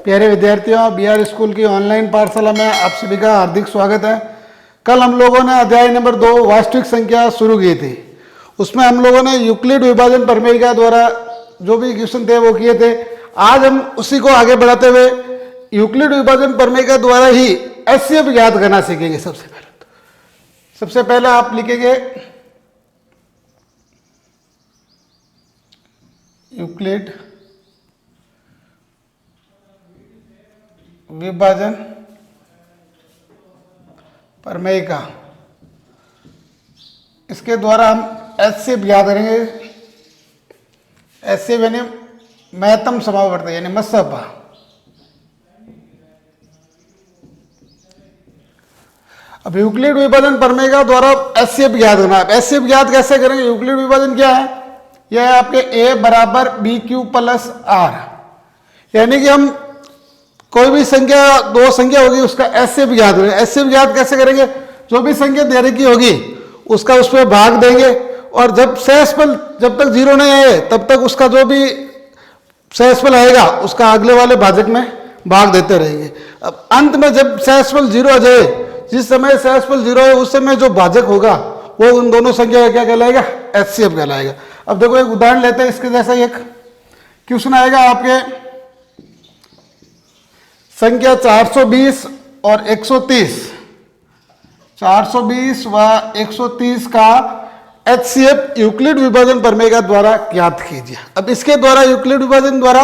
प्यारे विद्यार्थियों, BR school की ऑनलाइन पाठशाला में आप सभी का हार्दिक स्वागत है। कल हम लोगों ने अध्याय नंबर 2 वास्तविक संख्या शुरू की थी। उसमें हम लोगों ने यूक्लिड विभाजन प्रमेय द्वारा जो भी क्वेश्चन थे वो किए थे। आज हम उसी को आगे बढ़ाते हुए यूक्लिड विभाजन प्रमेय द्वारा ही HCF ज्ञात करना सीखेंगे। सबसे पहले आप लिखेंगे यूक्लिड विभाजन प्रमेय का, इसके द्वारा हम HCF ज्ञात करेंगे। HCF यानी महत्तम समावर्ती यानी मसपा। अब यूक्लिड विभाजन प्रमेय का द्वारा HCF ज्ञात करना है। HCF ज्ञात कैसे करेंगे? यूक्लिड विभाजन क्या है? यह है आपके A बराबर BQ प्लस R, यानी कि हम कोई भी संख्या, दो संख्या होगी उसका HCF ज्ञात करेंगे। HCF ज्ञात कैसे करेंगे? जो भी संख्या दे रखी होगी उसका उस पर भाग देंगे और जब सहस्फल जब तक 0 नहीं आए तब तक उसका जो भी सहस्फल आएगा उसका अगले वाले भाजक में भाग देते रहेंगे। अब अंत में जब सहस्फल 0 आ जाए, जिस समय सहस्फल 0 है उस समय जो भाजक होगा वो उन दोनों संख्या का क्या कहलाएगा? HCF कहलाएगा। अब देखो एक उदाहरण लेते हैं। इसके जैसा एक क्वेश्चन आएगा आपके, संख्या 420 और 130, 420 व 130 का HCF यूक्लिड विभाजन प्रमेय का द्वारा ज्ञात कीजिए। अब इसके द्वारा यूक्लिड विभाजन द्वारा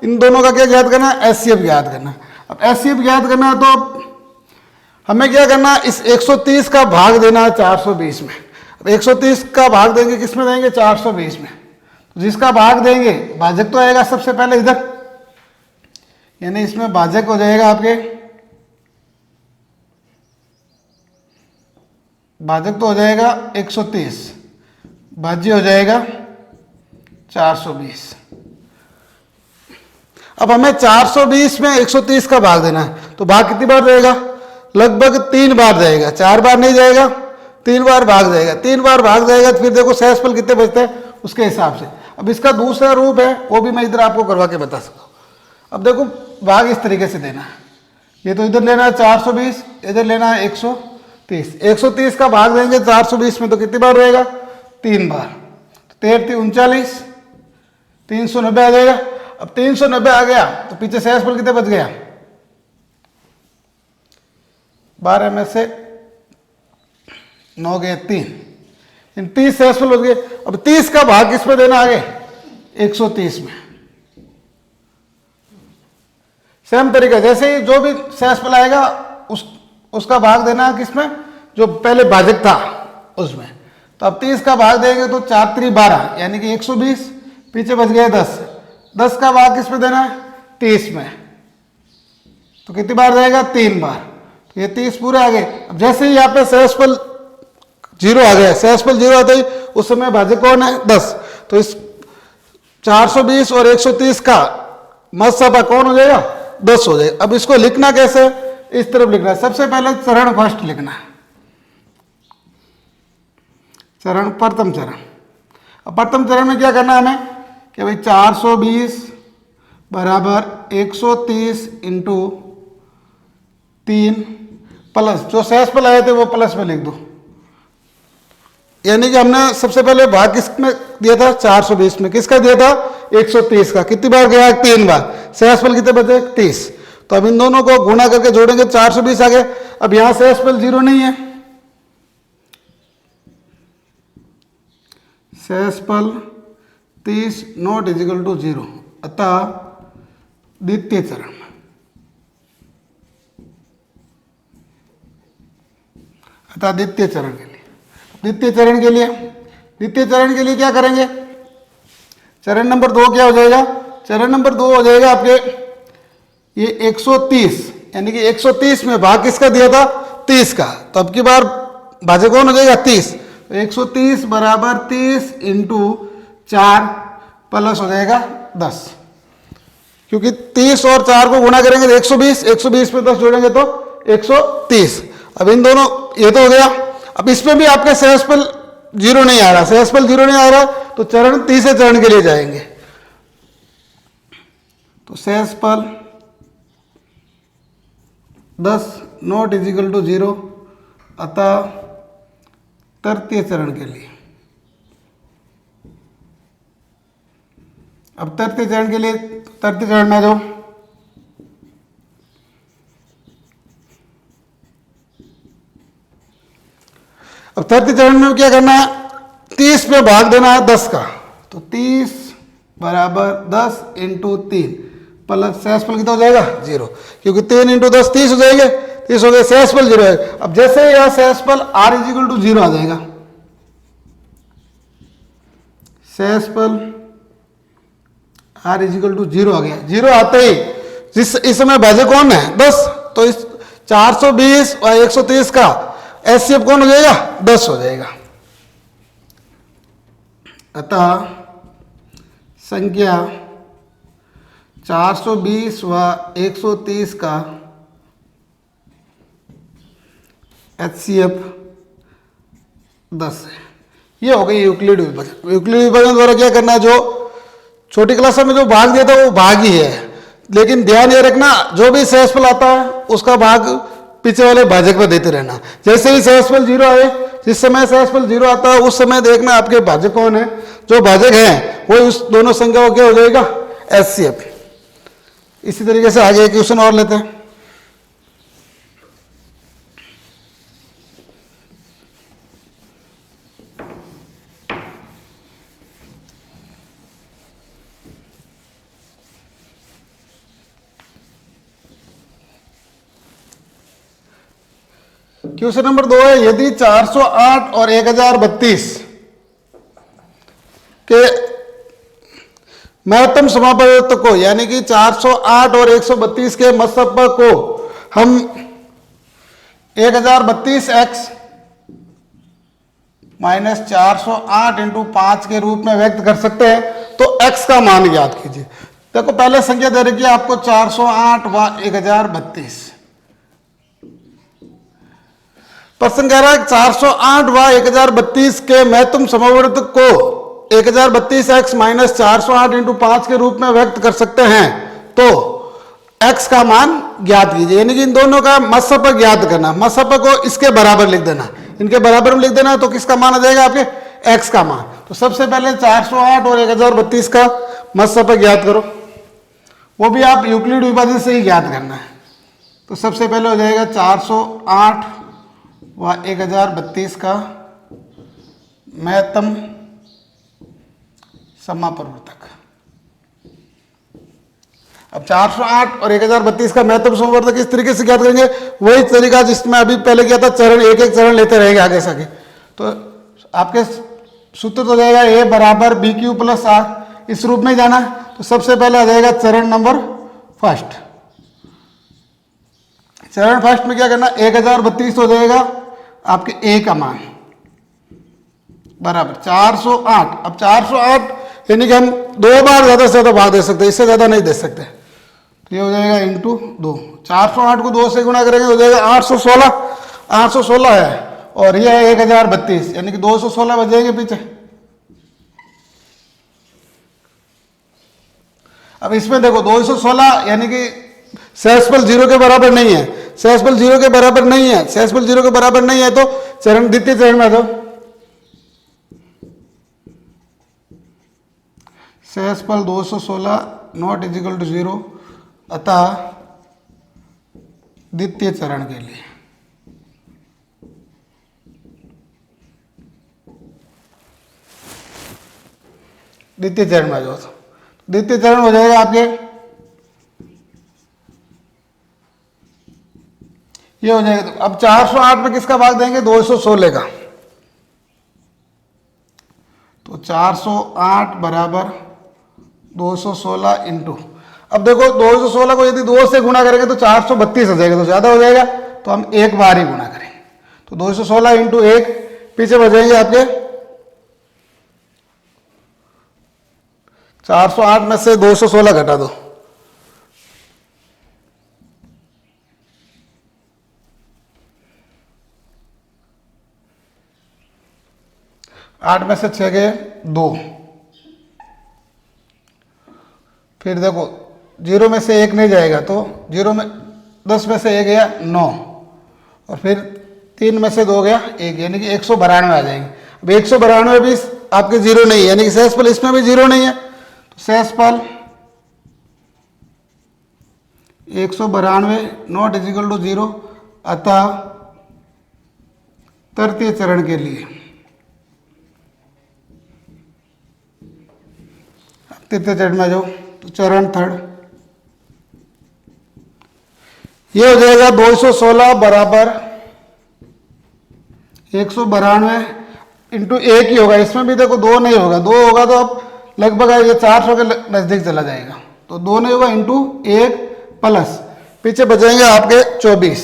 इन दोनों का क्या ज्ञात करना है? HCF ज्ञात करना है। अब HCF ज्ञात करना है तो हमें क्या करना है? इस 130 का भाग देना है 420 में। अब 130 का भाग देंगे, किस में देंगे? 420 में। जिसका भाग देंगे भाजक तो आएगा सबसे पहले इधर, यानी इसमें भाजक हो जाएगा आपके, भाजक तो हो जाएगा 130, भाज्य हो जाएगा 420। अब हमें 420 में 130 का भाग देना है तो भाग कितनी बार रहेगा? लगभग 3 बार जाएगा। 4 बार नहीं जाएगा, 3 बार भाग जाएगा। 3 बार भाग जाएगा तो फिर देखो सहस्फल कितने बचते हैं उसके हिसाब से। अब इसका दूसरा रूप है वो भी मैं इधर आपको करवा के बता सकता हूँ। अब देखो भाग इस तरीके से देना है। ये तो इधर लेना है 420, इधर लेना है 130। 130 का भाग देंगे 420 में तो कितनी बार रहेगा? 3 बार। 13 39, 390 आ जाएगा। अब 390 आ गया तो पीछे सहस्फल कितने बच गया? 12 में से 9 गए 3, इन 30 सहस्फल बच गए। अब 30 का भाग किस में देना आगे? 130 में। सेम तरीका, जैसे ही जो भी सहस्फल आएगा उसका भाग देना है किसमें? जो पहले भाजक था उसमें। तो अब 30 का भाग देंगे तो 4 3 12 यानी कि 120, पीछे बच गए 10। 10 का भाग किस में देना है? 30 में। तो कितनी बार जाएगा? 3 बार। तो ये 30 पूरे आ गए। अब जैसे ही यहाँ पे सहस्फल 0 आ गया, सहस्फल 0 आते ही उस समय भाजक कौन है? 10। तो इस 420 और 130 का मसपा कौन हो जाएगा? 10 हो जाएगा। अब इसको लिखना कैसे? इस तरफ लिखना है। सबसे पहले चरण फर्स्ट लिखना है, चरण प्रथम चरण। अब प्रथम चरण में क्या करना है हमें कि भाई 420 बराबर 130 इंटू 3 प्लस जो सहस्फल आए थे वो प्लस में लिख दो। यानी कि हमने सबसे पहले भाग किसमें दिया था? 420 में। किसका दिया था? 130 का। कितनी बार गया? 3 बार। सहस्फल कितने बचे? 30। तो अब इन दोनों को गुणा करके जोड़ेंगे, 420 आ गए। अब यहां सहस्फल 0 नहीं है, सहस्फल 30 नॉट इजिकल टू 0, अतः द्वितीय चरण, अतः द्वितीय चरण के लिए, द्वितीय चरण के लिए क्या करेंगे? चरण नंबर 2 क्या हो जाएगा? चरण नंबर 2 हो जाएगा आपके ये 130, यानी कि 130 में भाग किसका दिया था? 30 का। तो अब की बार भाजक कौन हो जाएगा? 30। तो 130 बराबर 30 इंटू 4 प्लस हो जाएगा 10, क्योंकि 30 और 4 को गुणा करेंगे तो 120, 120 में 10 जोड़ेंगे तो 130। अब इन दोनों ये तो हो गया। अब इसमें भी आपके सहस्फल 0 नहीं आ रहा, सहस्फल 0 नहीं आ रहा तो चरण तीसरे चरण के लिए जाएंगे। तो सहस्फल 10 नॉट इजिकल टू 0, अतः तृतीय चरण के लिए, अब तृतीय चरण के लिए तृतीय चरण में आ जाओ। अब तृतीय चरण में क्या करना है, 30 पे भाग देना है 10 का, तो 30 बराबर 10 इंटू 3 प्लस शेषफल कितना हो जाएगा 0, क्योंकि 3 इंटू 10 30 हो जाएंगे, 30 हो गए, शेषफल 0 है। अब जैसे यह शेषफल r इजिकल टू 0 आ जाएगा, शेषफल r इजिकल टू 0 आ गया, 0 आते ही जिस इस समय भाज्य कौन है 10, तो इस 420 और 130 का एचसीएफ कौन हो जाएगा 10 हो जाएगा। अतः संख्या 420 व 130 का एचसीएफ 10 है। ये हो गई यूक्लिड विभाजन। यूक्लिड विभाजन द्वारा क्या करना है, जो छोटी क्लास में जो भाग देता है वो भाग ही है, लेकिन ध्यान ये रखना जो भी शेषफल आता है उसका भाग पीछे वाले भाजक में देते रहना। जैसे ही शेषफल 0 आए, जिस समय शेषफल 0 आता है उस समय देखना आपके भाजक कौन है, जो भाजक है वो उस दोनों संख्याओं क्या हो जाएगा एचसीएफ। इसी तरीके से आगे एक क्वेश्चन और लेते हैं। क्वेश्चन नंबर 2 है, यदि 408 और 1032 के महत्तम समापवर्तक को, यानी कि 408 और 132 के मध्यस्थक को हम 1032x माइनस 408 इंटू 5 के रूप में व्यक्त कर सकते हैं, तो x का मान ज्ञात कीजिए। देखो पहले संख्या दे रखी है आपको 408 व 1032, प्रश्न कह रहा है 408 व 1032 के महत्तम समावर्तक को 1032x माइनस 408 इंटू 5 के रूप में व्यक्त कर सकते हैं, तो x का मान ज्ञात कीजिए। यानी कि इन दोनों का मध्यस्थक ज्ञात करना, मध्यस्थक को इसके बराबर लिख देना, इनके बराबर में लिख देना, तो किसका मान आ जाएगा आपके x का मान। तो सबसे पहले 408 और 1032 का मध्यस्थक ज्ञात करो, वो भी आप यूक्लिड विभाजन से ही ज्ञात करना है। तो सबसे पहले हो जाएगा 408 व 1032 का महत्तम समापवर्तक। अब 408 और 1032 का महत्तम समापवर्तक इस तरीके से ज्ञात करेंगे, वही तरीका जिसमें अभी पहले किया था, चरण एक एक चरण लेते रहेंगे आगे से आगे। तो आपके सूत्र तो जाएगा ए बराबर बी क्यू प्लस आर, इस रूप में जाना। तो सबसे पहले आ जाएगा चरण नंबर फर्स्ट। चरण फर्स्ट में क्या करना, 1032 हो जाएगा आपके ए का मान बराबर 408। अब 408 यानी कि हम 2 बार ज्यादा से ज्यादा भाग दे सकते हैं, इससे ज्यादा नहीं दे सकते। तो ये हो जाएगा इंटू 2, 408 को 2 से गुणा करेंगे हो जाएगा 816, 816 है, और ये है 1032, यानी कि 216 बचेंगे पीछे। अब इसमें देखो 216 यानी कि शेषफल 0 के बराबर नहीं है, शेषफल 0 के बराबर नहीं है, शेषफल 0 के बराबर नहीं है, तो चरण द्वितीय चरण में आ जाओ। शेषफल 216 नॉट इजिकल टू 0, अतः द्वितीय चरण के लिए द्वितीय चरण में आ जाओ। द्वितीय चरण हो जाएगा आपके ये हो जाएगा। तो अब 408 में किसका भाग देंगे, 216 का। तो 408 बराबर 216 इंटू, अब देखो 216 को यदि 2 से गुणा करेंगे तो 432 हो जाएगा, तो ज्यादा हो जाएगा, तो हम एक बार ही गुणा करेंगे। तो 216 इंटू 1, पीछे बचेंगे आपके 408 में से 216 घटा दो, आठ में से 6 गए 2, फिर देखो 0 में से 1 नहीं जाएगा, तो 0 में 10 में से 1 गया 9, और फिर 3 में से 2 गया 1, यानी कि 192 आ जाएंगे। अब 192 भी आपके जीरो नहीं है, यानी कि शेषफल इसमें भी जीरो नहीं है, तो शेषफल 192 नॉट इज इक्वल टू 0। अतः तृतीय चरण के लिए, तृतीय चरण में जो तो चरण थर्ड, ये हो जाएगा 216 बराबर 192 इंटू 1 ही होगा। इसमें भी देखो 2 नहीं होगा, 2 होगा तो अब लगभग ये 400 के नजदीक चला जाएगा, तो 2 नहीं होगा, इंटू 1 प्लस पीछे बचेंगे आपके 24।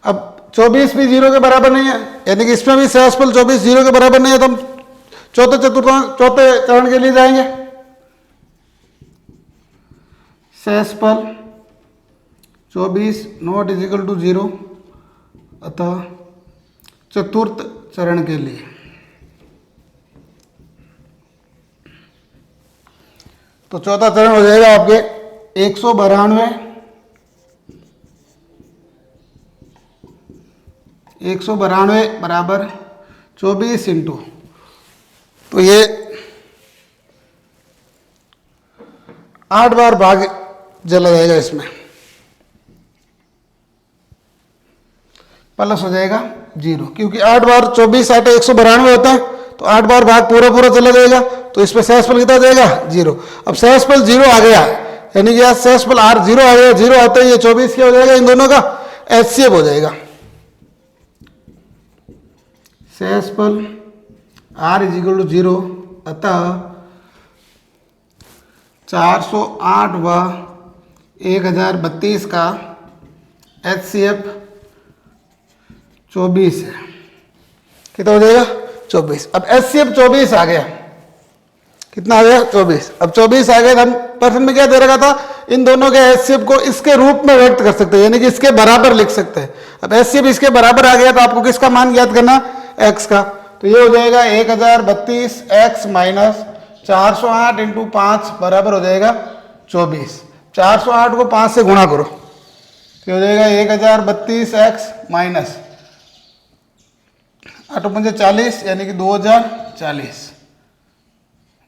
अब 24 भी 0 के बराबर नहीं है, यानी कि इसमें भी शेषफल 24 0 के बराबर नहीं है, तो हम चौथे चरण के लिए जाएंगे। शेषफल 24 नॉट इज इक्वल टू 0, अतः चतुर्थ चरण के लिए तो चौथा चरण हो जाएगा आपके 192 बराबर 24 इंटू, तो ये 8 बार भाग चला जाएगा, इसमें प्लस हो जाएगा 0, क्योंकि 8 बार 24 8 192 होता है, तो 8 बार भाग पूरा चला जाएगा, तो इसमें शेषफल कितना जाएगा 0। अब शेषफल 0 आ गया, यानी कि शेषफल R 0 आ गया, 0 आते ही ये 24 क्या हो जाएगा, इन दोनों का HCF हो जाएगा। शेषफल R इज इक्वल टू 0, अतः 408 व 1032 का HCF 24 है। कितना हो जाएगा 24। अब HCF 24 आ गया, कितना आ गया 24। अब 24 आ गया, हम प्रश्न में क्या दे रखा था, इन दोनों के HCF को इसके रूप में व्यक्त कर सकते हैं, यानी कि इसके बराबर लिख सकते हैं। अब HCF इसके बराबर आ गया, तो आपको किसका मान ज्ञात करना, x का, तो ये हो जाएगा 1032 x माइनस 408 इंटू 5 बराबर हो जाएगा 24। 408 को 5 से गुणा करो, तो हो जाएगा 1032 x माइनस 8 पंजे 40, यानी कि 2040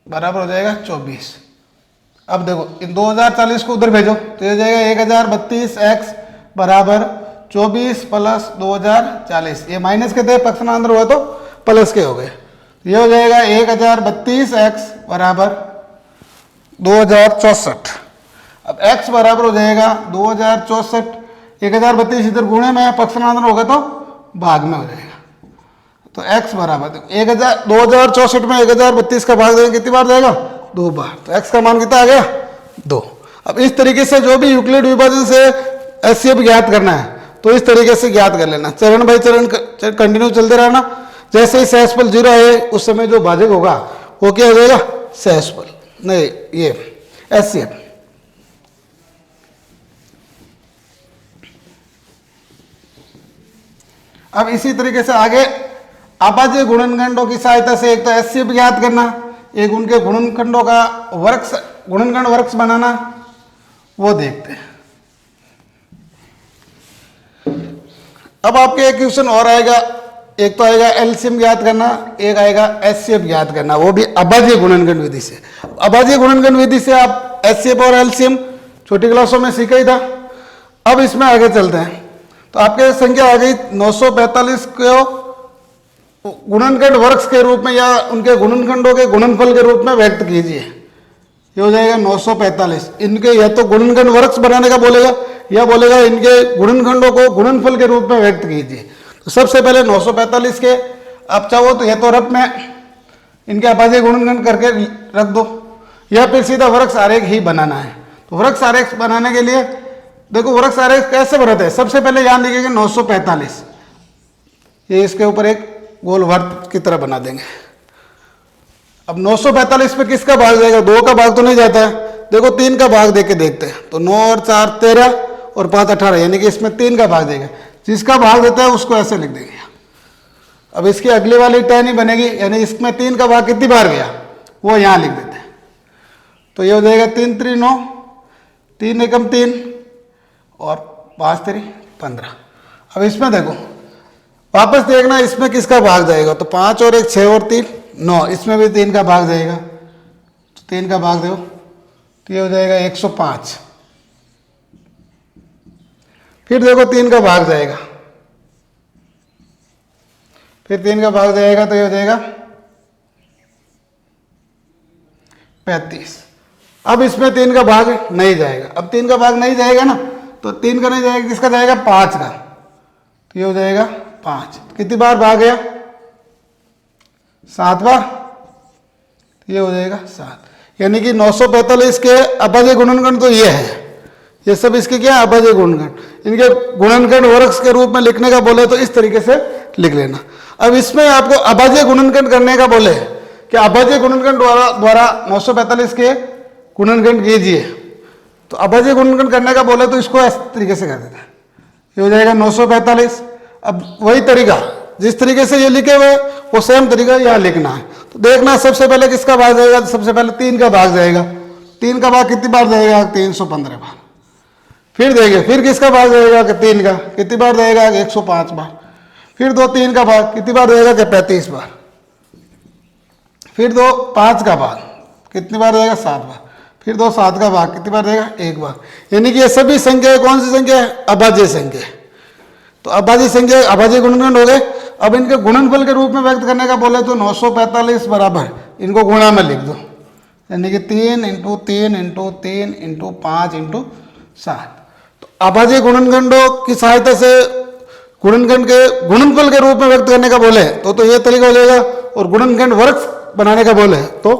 बराबर हो जाएगा 24। अब देखो इन 2040 को उधर भेजो, तो ये हो जाएगा 1032 x बराबर 24 प्लस 2040, ये माइनस के थे, पक्ष में अंदर हुआ तो प्लस के हो गए, ये हो जाएगा 1032 x बराबर 2064। अब x बराबर हो जाएगा 2064, 1032 इधर गुणे में पक्ष में अंदर होगा तो भाग में हो जाएगा, तो x बराबर 2064 में 1032 का भाग देंगे, कितनी बार जाएगा 2 बार, तो x का मान कितना आ गया 2। अब इस तरीके से जो भी यूक्लिड विभाजन से HCF ज्ञात करना है, तो इस तरीके से ज्ञात कर लेना, चरण बाई चरण कंटिन्यू चलते रहना। जैसे ही शेषफल 0 है, उस समय जो भाजक होगा वो क्या हो जाएगा शेषफल, नहीं ये HCF। अब इसी तरीके से आगे अभाज्य गुणनखंडों की सहायता से एक तो HCF ज्ञात करना, एक उनके गुणनखंडों का गुणनखंड वर्क्स बनाना, वो देखते हैं। अब आपके एक क्वेश्चन और आएगा, एक तो आएगा एलसीएम ज्ञात करना, एक आएगा HCF ज्ञात करना, वो भी अभाज्य गुणनखंड विधि से। अभाज्य गुणनखंड विधि से आप HCF और एलसीएम छोटी क्लासों में सीखा ही था। अब इसमें आगे चलते हैं, तो आपके संख्या आ गई 945 को गुणनखंड वर्क्स के रूप में या उनके गुणनखंडों के गुणनफल के रूप में व्यक्त कीजिए। ये हो जाएगा 945। इनके या तो गुणनखंड वर्क्स बनाने का बोलेगा या बोलेगा इनके गुणनखंडों को गुणनफल के रूप में व्यक्त कीजिए। तो सबसे पहले 945 के आप चाहो तो या तो रफ में इनके अभाज्य गुणनखंड करके रख दो, या फिर सीधा वर्क्स आरेख ही बनाना है। तो वर्क्स आरेख बनाने के लिए देखो वर्क्स आरेख कैसे बनाते हैं। सबसे पहले यहाँ लिखेंगे 945, ये इसके ऊपर एक गोल वर्त की तरह बना देंगे। अब 945 पे किसका भाग जाएगा, 2 का भाग तो नहीं जाता है। देखो 3 का भाग देके देखते हैं, तो 9 और 4 13 और 5 18, यानी कि इसमें 3 का भाग देगा। जिसका भाग देता है उसको ऐसे लिख देंगे। अब इसकी अगली वाली टहनी बनेगी, यानी इसमें 3 का भाग कितनी बार गया वो यहाँ लिख देते हैं। तो ये हो जाएगा 3 3 9, 3 एकम 3 और 5 3 15। अब इसमें देखो वापस देखना इसमें किसका भाग जाएगा, तो 5 और 1 6 और 3 9, इसमें भी 3 का भाग जाएगा, तो 3 का भाग दो तो ये हो जाएगा 105। फिर देखो 3 का भाग जाएगा, फिर 3 का भाग जाएगा तो ये हो जाएगा 35। अब इसमें 3 का भाग नहीं जाएगा, अब 3 का भाग नहीं जाएगा ना, तो 3 का नहीं जाएगा, किसका जाएगा 5 का, तो ये हो जाएगा 5। कितनी बार भाग गया 7 बार, तो ये हो जाएगा 7। यानी कि 945 के अभाज्य गुणनखंड तो ये है, ये सब इसके क्या है अभाज्य गुणनखंड। इनके गुणनखंड वर्ग के रूप में लिखने का बोले तो इस तरीके से लिख लेना। अब इसमें आपको अभाज्य गुणनखंड करने का बोले कि अभाज्य गुणनखंड द्वारा 945 के गुणनखंड कीजिए, तो अभाज्य गुणनखंड करने का बोले तो इसको इस तरीके से कर देते हैं, ये हो जाएगा 945। अब वही तरीका जिस तरीके से ये लिखे हुए वो सेम तरीका यहाँ लिखना है। तो देखना सबसे पहले किसका भाग जाएगा, सबसे पहले 3 का भाग जाएगा। 3 का भाग कितनी बार जाएगा 315 बार। फिर देखिए फिर किसका भाग जाएगा कि 3 का कितनी बार जाएगा 105 बार। फिर 2 3 का भाग कितनी बार जाएगा कि 35 बार। फिर 2 5 का भाग कितनी बार जाएगा 7 बार। फिर 2 7 का भाग कितनी बार जाएगा 1 बार। यानी कि ये सभी संख्या कौन सी संख्या है अभाज्य संख्या। तो अभाज्य संख्या अभाज्य गुणनखंड हो गए। अब इनके गुणनफल के रूप में व्यक्त करने का बोले तो 945 बराबर इनको गुणा में लिख दो, यानी कि 3 × 3 × 3 × 5 × 7। तो अभाज्य गुणनखंडों की सहायता से गुणनखंड के गुणनफल के रूप में व्यक्त करने का बोले तो ये तरीका हो जाएगा, और गुणनखंड वर्ग बनाने का बोले तो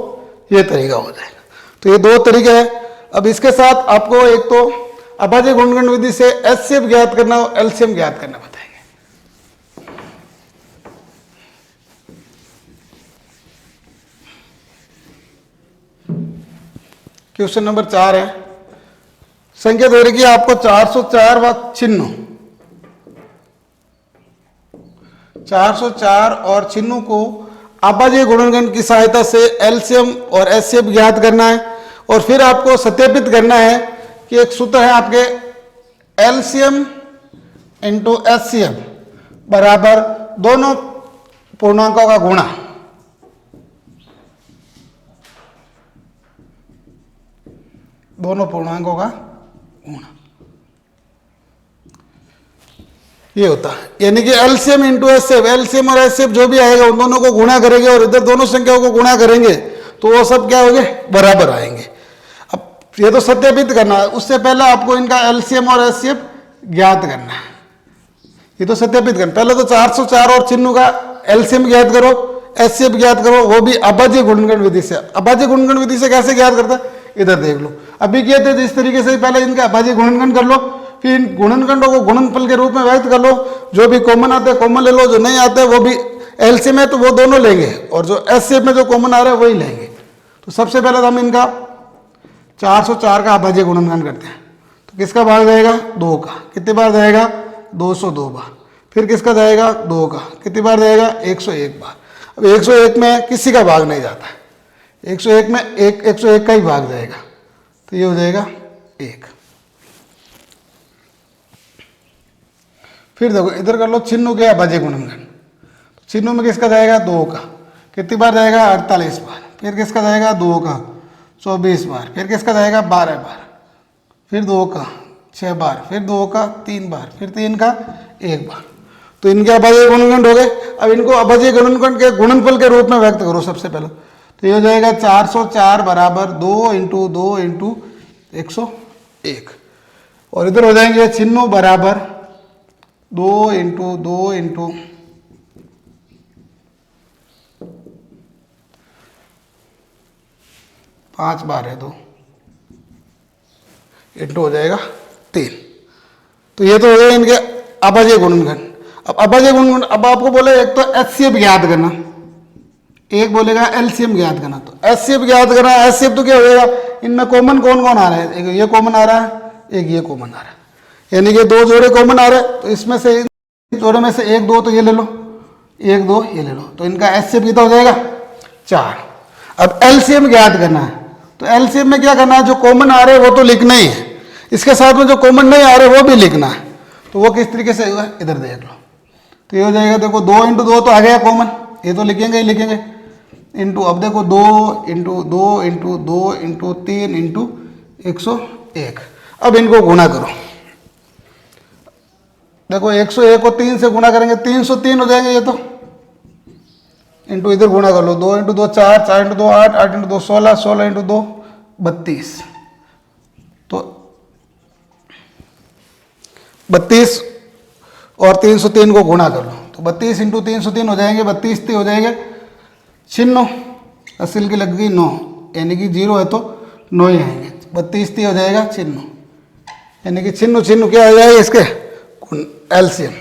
ये तरीका हो जाएगा। तो ये 2 तरीके हैं। अब इसके साथ आपको एक तो अभाज्य गुणनखंड विधि से एचसीएफ ज्ञात करना और एलसीएम ज्ञात करना बताएंगे। क्वेश्चन नंबर 4 है, संख्या दे रही है आपको 404 व चिन्ह। 404 और चिन्हों को अभाज्य गुणनखंड की सहायता से एलसीएम और एचसीएफ ज्ञात करना है। और फिर आपको सत्यापित करना है कि एक सूत्र है आपके एलसीएम इंटू एचसीएफ बराबर दोनों पूर्णांकों का गुणा। दोनों पूर्णांकों का गुणा ये होता है, यानी कि एलसीएम इंटू एचसीएफ, एलसीएम और एचसीएफ जो भी आएगा उन दोनों को गुणा करेंगे और इधर दोनों संख्याओं को गुणा करेंगे तो वो सब क्या होंगे बराबर आएंगे। अब ये तो सत्यापित करना है, उससे पहले आपको इनका एलसीएम और एचसीएफ ज्ञात करना है। ये तो सत्यापित करना, पहले तो 404 और चिन्हों का एलसीएम ज्ञात करो, एचसीएफ ज्ञात करो, वो भी अभाज्य गुणनखंड विधि से। अभाज्य गुणनखंड विधि से कैसे ज्ञात करता है इधर देख लो। अभी किए थे जिस तरीके से पहले इनका अभाज्य गुणनखंड कर लो, फिर इन गुणनखंडों को गुणनफल के रूप में व्यक्त कर लो। जो भी कॉमन आते हैं कॉमन ले लो, जो नहीं आते वो भी एलसीएम है तो वो दोनों लेंगे, और जो एचसीएफ में जो कॉमन आ रहा है वही लेंगे। तो सबसे पहले तो हम इनका 404 का अभाज्य गुणनखंड करते हैं। तो किसका भाग जाएगा 2 का, कितनी बार जाएगा 202 बार। फिर किसका जाएगा 2 का, कितनी बार जाएगा 101 बार। अब 101 में किसी का भाग नहीं जाता है, 101 में 101 का ही भाग जाएगा, तो ये हो जाएगा 1। फिर देखो इधर कर लो चिन्हों के अभाज्य गुणनखंड। चिन्हों में किसका जाएगा 2 का, कितनी बार जाएगा 48 बार। फिर किसका जाएगा 2 का 24 बार। फिर किसका जाएगा 12 बार। फिर 2 का 6 बार। फिर 2 का 3 बार। फिर 3 का 1 बार। तो इनके अभाज्य गुणनखंड हो गए। अब इनको अभाज्य गुणनखंड के गुणनफल के रूप में व्यक्त करो सबसे पहले। तो ये हो जाएगा 404 बराबर 2 × 2 × 101। और इधर हो जाएंगे चिन्हों बराबर 2 × 2 × 5 बार है 2 इंटू हो जाएगा 3। तो ये तो हो गए इनके अभाज्य गुणनखंड। अब अभाज्य गुणनखंड, अब आपको बोले एक तो एचसीएफ ज्ञात करना, एक बोलेगा एलसीएम ज्ञात करना। तो एचसीएफ ज्ञात करना, एचसीएफ तो क्या हो जाएगा, इनमें कॉमन कौन कौन आ रहा है, एक ये कॉमन आ रहा है, एक ये कॉमन आ रहा है, यानी कि 2 जोड़े कॉमन आ रहे हैं। तो इसमें से जोड़े में से 1 2 तो ये ले लो, 1 2 ये ले लो। तो इनका एचसीएफ कितना हो जाएगा 4। अब एलसीएम ज्ञात करना है। तो एलसीएम में क्या करना है, जो कॉमन आ रहे हैं वो तो लिखना ही है, इसके साथ में जो कॉमन नहीं आ रहे वो भी लिखना है। तो वो किस तरीके से होगा, इधर देख लो। तो ये हो जाएगा, देखो 2 इंटू 2 तो आ गया कॉमन, ये तो लिखेंगे ही लिखेंगे, इंटू अब देखो 2 इंटू 2 इंटू 2 इंटू 3 इंटू 101। अब इनको गुणा करो, देखो 101 को 3 से गुणा करेंगे 303 हो जाएंगे ये तो, इंटू इधर गुणा कर लो, 2 इंटू 2 4, 4 इंटू 2 8, 8 इंटू 2 16, 16 इंटू 2 32। तो 32 और 303 को गुणा कर लो, तो 32 इंटू 303 हो जाएंगे, 32 हो जाएंगे 96, असल की लग गई 9, यानी कि 0 है तो 9 ही आएंगे, 32 हो जाएगा 96, यानी कि छिन्नू क्या आ जाएगा इसके एलसीएम।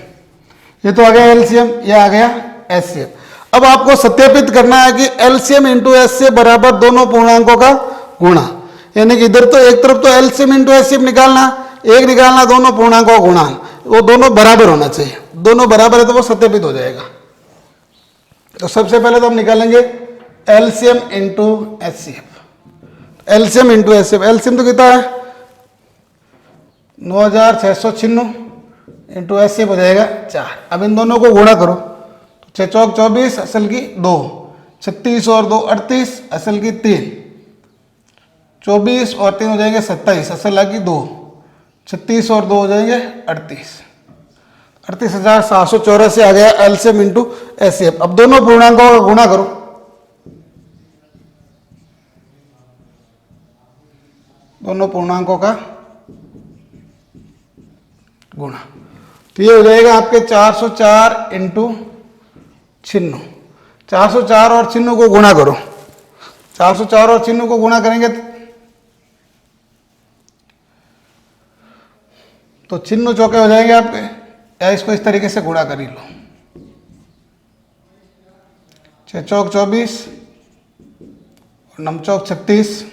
ये तो आ गया एलसीएम, ये आ गया एचसीएफ। अब आपको सत्यापित करना है कि एलसीएम इंटू एचसीएफ बराबर दोनों पूर्णांकों का गुणा, यानी कि इधर तो एक तरफ तो एलसीएम इंटू एचसीएफ निकालना, एक निकालना दोनों पूर्णांकों का गुणा, वो दोनों बराबर होना चाहिए, दोनों बराबर है तो वो सत्यापित हो जाएगा। तो सबसे पहले तो हम निकालेंगे LCM into HCF. LCM into HCF, LCM तो कितना है 9696 इंटू एचसीएफ हो जाएगा 4। अब इन दोनों को गुणा करो, 6 चौक 24, असल की 2, 36 और 2 38, असल की 3, 24 और 3 हो जाएंगे 27, असल की 2, 36 और 2 हो जाएंगे 38, 38,784 आ गया एलसीएम इंटू एचसीएफ। अब दोनों पूर्णांकों का गुणा करो, दोनों पूर्णांकों का गुणा, तो ये हो जाएगा आपके 404 इंटू 96, 404 और 96 को गुणा करो, 404 और 96 को गुणा करेंगे तो 96 चौके हो जाएंगे आपके, या इसको इस तरीके से गुणा कर ही लो, 6 चौक 24 और 9 चौक 36,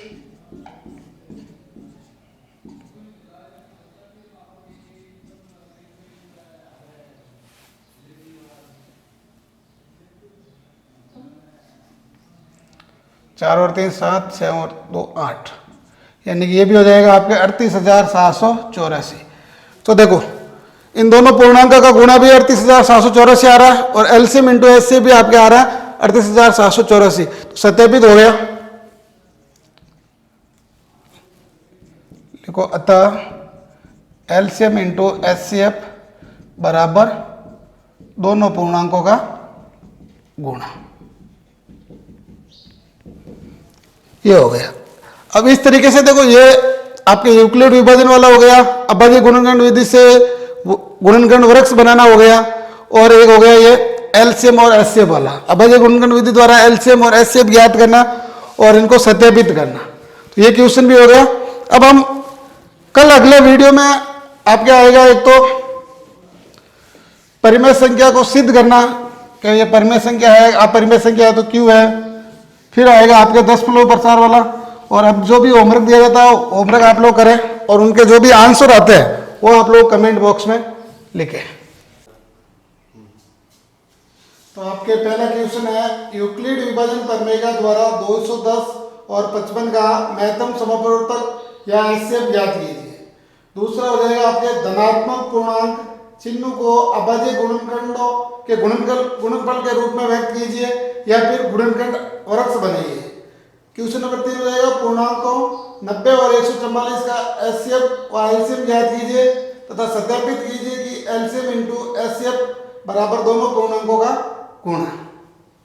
चार और 3 7, 6 और 2 8, यानी कि ये भी हो जाएगा आपके 38,784। तो देखो इन दोनों पूर्णांक का गुणा भी 38,784 आ रहा है और एलसीएम इंटू एचसीएफ भी आपके आ रहा है 38,784, तो सत्यापित हो गया। देखो अतः एलसीएम इंटू एचसीएफ बराबर दोनों पूर्णांकों का गुणा, ये हो गया। अब इस तरीके से देखो ये आपके यूक्लिड विभाजन वाला हो गया, अभाज्य गुणनखंड विधि से गुणनखंड वृक्ष बनाना हो गया, और एक हो गया ये एलसीएम और एचसीएफ वाला, अभाज्य गुणनखंड विधि द्वारा एलसीएम और एचसीएफ ज्ञात करना और इनको सत्यापित करना, तो ये क्वेश्चन भी हो गया। अब हम कल अगले वीडियो में आपके आएगा एक तो परिमेय संख्या को सिद्ध करना कि ये परिमेय संख्या है, अपरिमेय संख्या है तो क्यों है, फिर आएगा आपके 10 फ्लो प्रसार वाला, और अब जो भी होमवर्क दिया जाता है होमवर्क आप लोग करें और उनके जो भी आंसर आते हैं वो आप लोग कमेंट बॉक्स में लिखें। तो आपके पहला क्वेश्चन है यूक्लिड विभाजन प्रमेय का द्वारा 210 और 55 का महत्तम समप्रवर्तक या एचसीएफ ज्ञात कीजिए। दूसरा हो जाएगा आपके धनात्मक पूर्णांक चिन्ह को अभाज्य गुणनखंडों के गुणनफल के रूप में व्यक्त कीजिए या फिर गुणनखंड वृक्ष बनाइए। क्वेश्चन नंबर 3 हो जाएगा पूर्णांकों 90 और 144 का एचसीएफ व एलसीएम ज्ञात कीजिए तथा सत्यापित कीजिए कि एलसीएम इंटू एचसीएफ बराबर दोनों पूर्णांकों का गुणा।